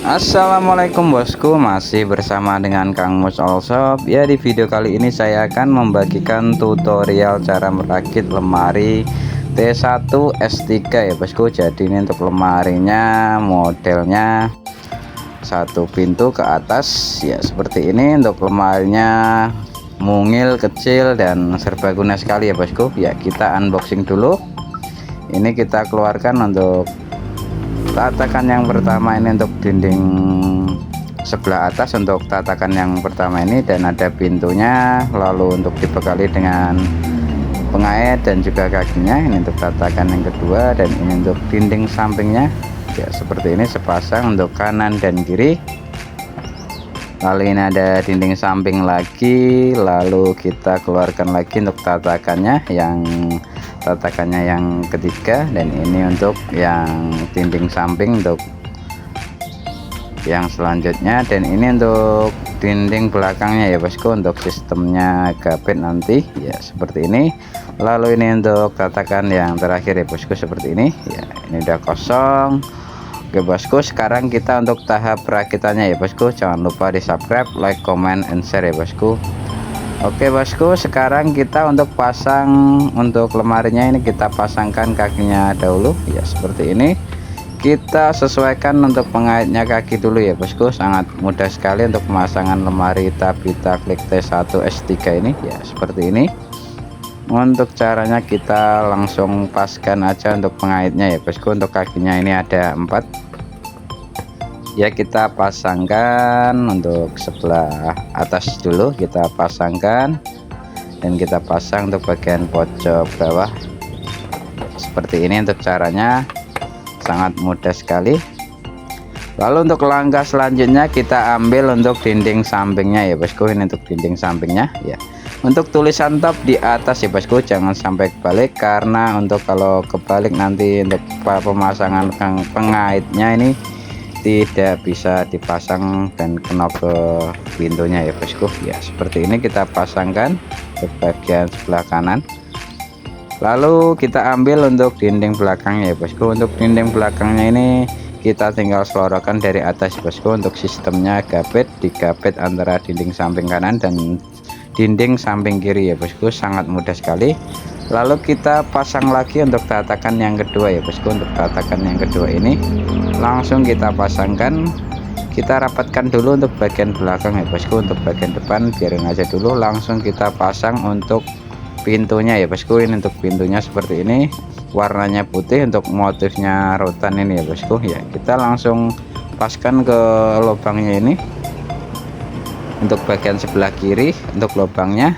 Assalamualaikum bosku, masih bersama dengan Kang Mus All Shop. Ya, di video kali ini saya akan membagikan tutorial cara merakit lemari T1 S3 ya bosku. Jadi ini untuk lemarinya modelnya satu pintu ke atas ya, seperti ini. Untuk lemarinya mungil, kecil, dan serbaguna sekali ya bosku. Ya, kita unboxing dulu. Ini kita keluarkan untuk tatakan yang pertama ini untuk dinding sebelah atas, untuk tatakan yang pertama ini, dan ada pintunya. Lalu untuk dibekali dengan pengait dan juga kakinya. Ini untuk tatakan yang kedua, dan ini untuk dinding sampingnya ya, seperti ini sepasang untuk kanan dan kiri. Lalu ini ada dinding samping lagi. Lalu kita keluarkan lagi untuk tatakannya yang ketiga, dan ini untuk yang dinding samping untuk yang selanjutnya, dan ini untuk dinding belakangnya ya bosku, untuk sistemnya gapit nanti ya, seperti ini. Lalu ini untuk tatakan yang terakhir ya bosku, seperti ini ya. Ini udah kosong. Oke bosku, sekarang kita untuk tahap perakitannya ya bosku. Jangan lupa di subscribe, like, comment, and share ya bosku. Oke bosku, sekarang kita untuk pasang untuk lemarinya ini, kita pasangkan kakinya dahulu ya, seperti ini. Kita sesuaikan untuk pengaitnya kaki dulu ya bosku. Sangat mudah sekali untuk pemasangan lemari Tabita Klik T1 S3 ini ya, seperti ini. Untuk caranya kita langsung paskan aja untuk pengaitnya ya bosku. Untuk kakinya ini ada 4 ya, kita pasangkan untuk sebelah atas dulu, kita pasangkan, dan kita pasang untuk bagian pojok bawah seperti ini. Untuk caranya sangat mudah sekali. Lalu untuk langkah selanjutnya kita ambil untuk dinding sampingnya ya bosku. Ini untuk dinding sampingnya ya. Untuk tulisan top di atas ya bosku, jangan sampai kebalik, karena untuk kalau kebalik nanti untuk pemasangan pengaitnya ini tidak bisa dipasang dan kena ke pintunya ya bosku ya, seperti ini. Kita pasangkan ke bagian sebelah kanan. Lalu kita ambil untuk dinding belakangnya ya bosku. Untuk dinding belakangnya ini kita tinggal selorokan dari atas bosku. Untuk sistemnya gapit, digapit antara dinding samping kanan dan dinding samping kiri ya bosku, sangat mudah sekali. Lalu kita pasang lagi untuk tatakan yang kedua ya bosku. Untuk tatakan yang kedua ini langsung kita pasangkan, kita rapatkan dulu untuk bagian belakang ya bosku. Untuk bagian depan biarin aja dulu, langsung kita pasang untuk pintunya ya bosku. Ini untuk pintunya seperti ini, warnanya putih, untuk motifnya rotan ini ya bosku ya. Kita langsung paskan ke lubangnya ini. Untuk bagian sebelah kiri untuk lubangnya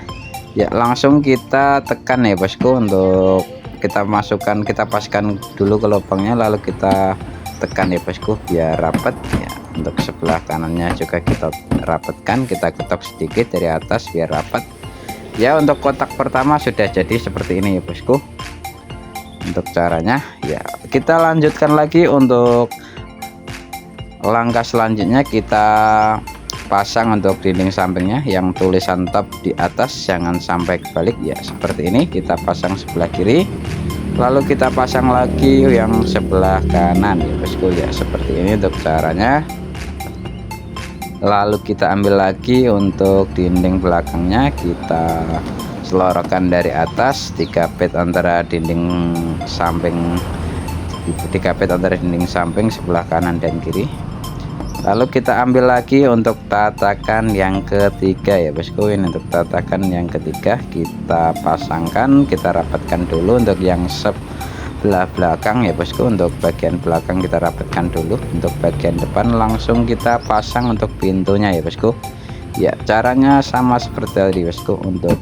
ya, langsung kita tekan ya bosku. Untuk kita masukkan, kita paskan dulu ke lubangnya, lalu kita tekan ya bosku biar rapat ya. Untuk sebelah kanannya juga kita rapatkan, kita ketok sedikit dari atas biar rapat ya. Untuk kotak pertama sudah jadi seperti ini ya bosku. Untuk caranya ya, kita lanjutkan lagi. Untuk langkah selanjutnya kita pasang untuk dinding sampingnya yang tulisan top di atas, jangan sampai kebalik ya, seperti ini. Kita pasang sebelah kiri, lalu kita pasang lagi yang sebelah kanan ya bosku ya, seperti ini untuk caranya. Lalu kita ambil lagi untuk dinding belakangnya, kita selorokan dari atas, digapit antara dinding samping sebelah kanan dan kiri. Lalu kita ambil lagi untuk tatakan yang ketiga ya bosku. Ini untuk tatakan yang ketiga, kita pasangkan, kita rapatkan dulu untuk yang sebelah belakang ya bosku. Untuk bagian belakang kita rapatkan dulu. Untuk bagian depan langsung kita pasang untuk pintunya ya bosku ya. Caranya sama seperti tadi bosku. Untuk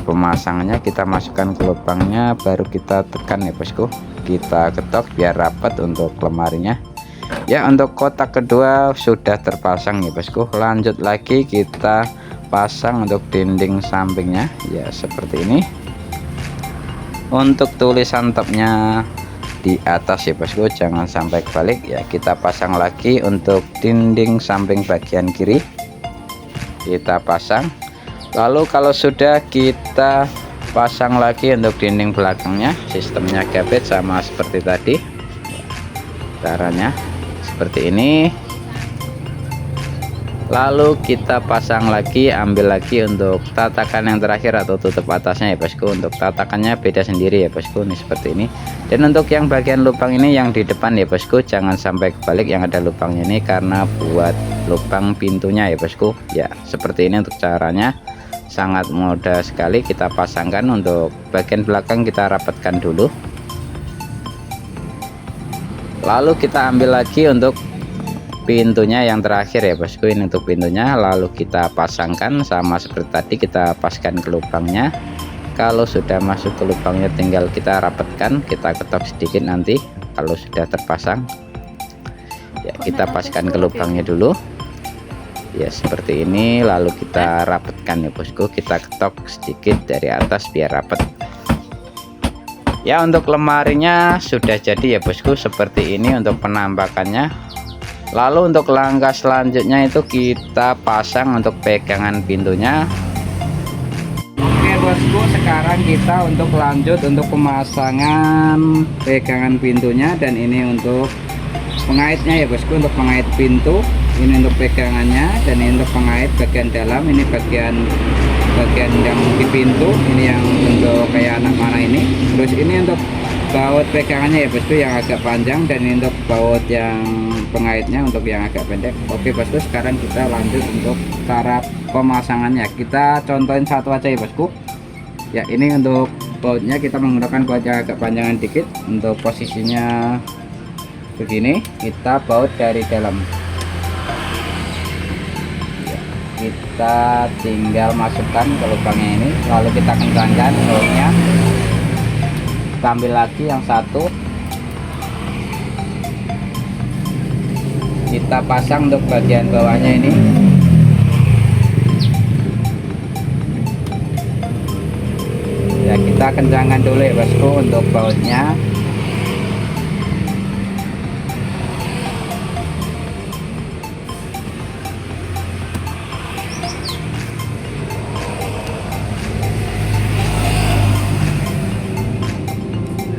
pemasangannya kita masukkan ke lubangnya, baru kita tekan ya bosku, kita ketok biar rapat untuk lemarinya ya. Untuk kotak kedua sudah terpasang ya bosku. Lanjut lagi kita pasang untuk dinding sampingnya ya, seperti ini. Untuk tulisan topnya di atas ya bosku, jangan sampai kebalik ya. Kita pasang lagi untuk dinding samping bagian kiri, kita pasang. Lalu kalau sudah, kita pasang lagi untuk dinding belakangnya, sistemnya gapit sama seperti tadi. Caranya seperti ini. Lalu kita pasang lagi, ambil lagi untuk tatakan yang terakhir atau tutup atasnya ya bosku. Untuk tatakannya beda sendiri ya bosku, ini seperti ini. Dan untuk yang bagian lubang ini yang di depan ya bosku, jangan sampai kebalik yang ada lubangnya ini, karena buat lubang pintunya ya bosku. Ya seperti ini untuk caranya, sangat mudah sekali. Kita pasangkan. Untuk bagian belakang kita rapatkan dulu, lalu kita ambil lagi untuk pintunya yang terakhir ya bosku. Ini untuk pintunya, lalu kita pasangkan sama seperti tadi, kita paskan ke lubangnya. Kalau sudah masuk ke lubangnya tinggal kita rapatkan, kita ketok sedikit nanti kalau sudah terpasang ya. Kita paskan ke lubangnya dulu ya seperti ini, lalu kita rapatkan ya bosku, kita ketok sedikit dari atas biar rapat ya. Untuk lemarinya sudah jadi ya bosku, seperti ini untuk penampakannya. Lalu untuk langkah selanjutnya itu kita pasang untuk pegangan pintunya. Oke bosku, sekarang kita untuk lanjut untuk pemasangan pegangan pintunya. Dan ini untuk pengaitnya ya bosku, untuk pengait pintu ini untuk pegangannya, dan ini untuk pengait bagian dalam. Ini bagian yang di pintu, ini yang untuk kayak anak mana ini. Terus ini untuk baut pegangannya ya bosku yang agak panjang, dan ini untuk baut yang pengaitnya untuk yang agak pendek. Oke bosku, sekarang kita lanjut untuk cara pemasangannya. Kita contohin satu aja ya bosku ya. Ini untuk bautnya kita menggunakan baut yang agak panjangan dikit. Untuk posisinya begini, kita baut dari dalam ya, kita tinggal masukkan ke lubangnya ini, lalu kita kencangkan bautnya. Kita ambil lagi yang satu, kita pasang untuk bagian bawahnya ini. Ya kita kencangkan dulu ya bosku untuk bautnya.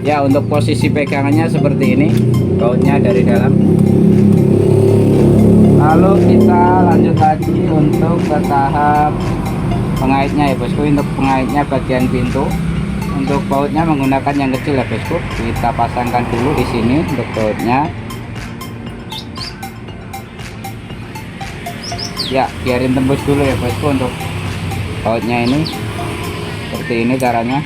Ya untuk posisi pegangannya seperti ini, bautnya dari dalam. Lalu kita lanjut lagi untuk ke tahap pengaitnya ya bosku. Untuk pengaitnya bagian pintu, untuk bautnya menggunakan yang kecil ya bosku. Kita pasangkan dulu di sini untuk bautnya. Ya biarin tembus dulu ya bosku untuk bautnya ini. Seperti ini caranya.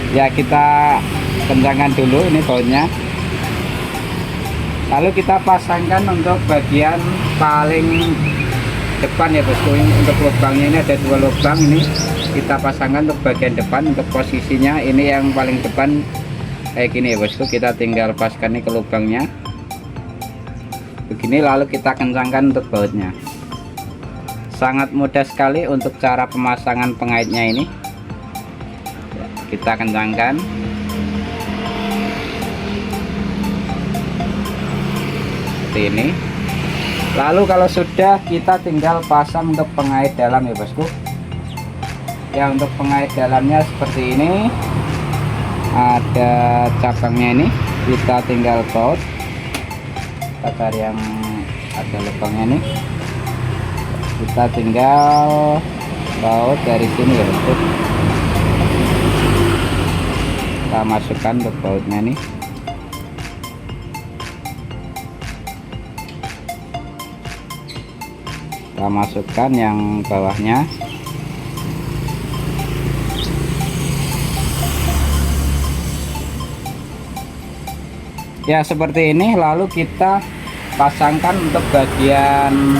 Ya kita kencangkan dulu ini bautnya. Lalu kita pasangkan untuk bagian paling depan ya bosku. Ini untuk lubangnya ini ada dua lubang, ini kita pasangkan untuk bagian depan. Untuk posisinya ini yang paling depan kayak gini ya bosku. Kita tinggal paskan ini ke lubangnya begini, lalu kita kencangkan untuk bautnya. Sangat mudah sekali untuk cara pemasangan pengaitnya ini. Kita kencangkan. Seperti ini. Lalu kalau sudah, kita tinggal pasang untuk pengait dalam ya bosku. Ya untuk pengait dalamnya seperti ini. Ada cabangnya ini, kita tinggal baut. Kita cari yang ada lubangnya nih. Kita tinggal baut dari sini ya bosku. Kita masukkan untuk bautnya nih. Kita masukkan yang bawahnya. Ya seperti ini. Lalu kita pasangkan untuk bagian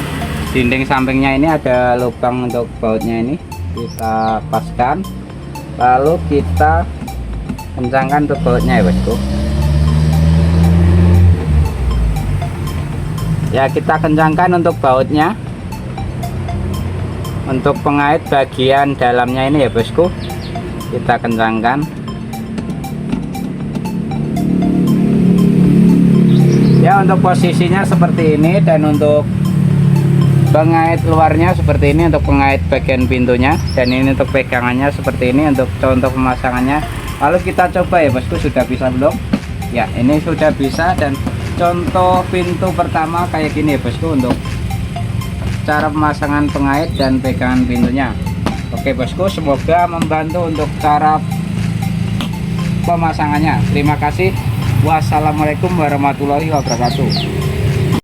dinding sampingnya ini, ada lubang untuk bautnya ini. Kita paskan, lalu kita kencangkan untuk bautnya ya bosku. Ya kita kencangkan untuk bautnya. Untuk pengait bagian dalamnya ini ya bosku, kita kencangkan. Ya untuk posisinya seperti ini. Dan untuk pengait luarnya seperti ini, untuk pengait bagian pintunya. Dan ini untuk pegangannya seperti ini. Untuk contoh pemasangannya Lalu kita coba ya bosku, sudah bisa belum? Ya, ini sudah bisa. Dan contoh pintu pertama kayak gini ya bosku, untuk cara pemasangan pengait dan pegangan pintunya. Oke bosku, semoga membantu untuk cara pemasangannya. Terima kasih. Wassalamualaikum warahmatullahi wabarakatuh.